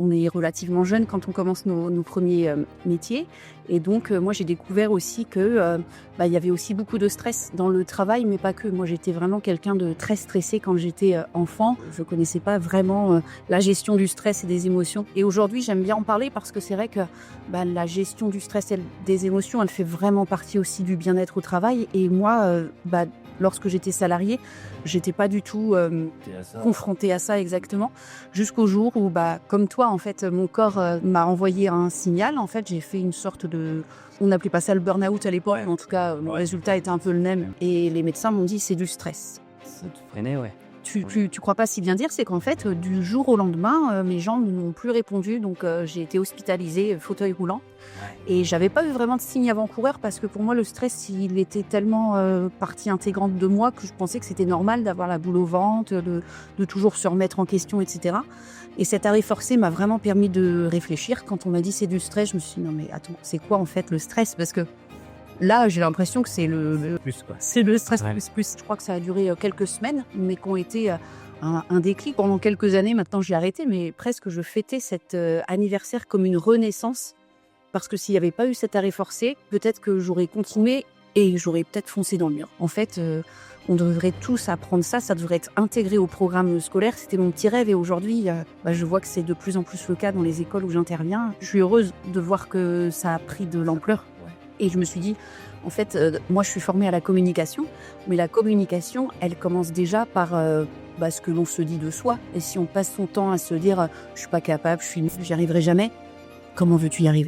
on est relativement jeune quand on commence nos premiers métiers. Et donc, moi, j'ai découvert aussi que il y avait aussi beaucoup de stress dans le travail, mais pas que. Moi, j'étais vraiment quelqu'un de très stressé quand j'étais enfant. Je connaissais pas vraiment la gestion du stress et des émotions. Et aujourd'hui, j'aime bien en parler parce que c'est vrai que la gestion du stress et des émotions, elle fait vraiment partie aussi du bien-être au travail. Et moi, lorsque j'étais salariée, j'étais pas du tout confrontée à ça exactement, jusqu'au jour où, comme toi, en fait, mon corps m'a envoyé un signal. En fait, j'ai fait une sorte de... On n'appelait pas ça le burn-out à l'époque, mais en tout cas, mon résultat était un peu le même. Et les médecins m'ont dit, c'est du stress. Ça te freinait, ouais. Tu crois pas si bien dire, c'est qu'en fait, du jour au lendemain, mes jambes ne m'ont plus répondu, donc j'ai été hospitalisée, fauteuil roulant. Et j'avais pas eu vraiment de signe avant-coureur parce que pour moi, le stress, il était tellement partie intégrante de moi que je pensais que c'était normal d'avoir la boule au ventre, de toujours se remettre en question, etc. Et cet arrêt forcé m'a vraiment permis de réfléchir. Quand on m'a dit c'est du stress, je me suis dit non mais attends, c'est quoi en fait le stress? Parce que là, j'ai l'impression que c'est Plus, quoi. c'est le stress Ouais. plus. Je crois que ça a duré quelques semaines, mais qui ont été un déclic. Pendant quelques années, maintenant j'ai arrêté, mais presque je fêtais cet anniversaire comme une renaissance. Parce que s'il n'y avait pas eu cet arrêt forcé, peut-être que j'aurais continué et j'aurais peut-être foncé dans le mur. En fait, on devrait tous apprendre ça, ça devrait être intégré au programme scolaire. C'était mon petit rêve et aujourd'hui, je vois que c'est de plus en plus le cas dans les écoles où j'interviens. Je suis heureuse de voir que ça a pris de l'ampleur. Et je me suis dit, en fait, moi je suis formée à la communication, mais la communication, elle commence déjà par ce que l'on se dit de soi. Et si on passe son temps à se dire, je suis pas capable, je suis nulle, j'y arriverai jamais, comment veux-tu y arriver ?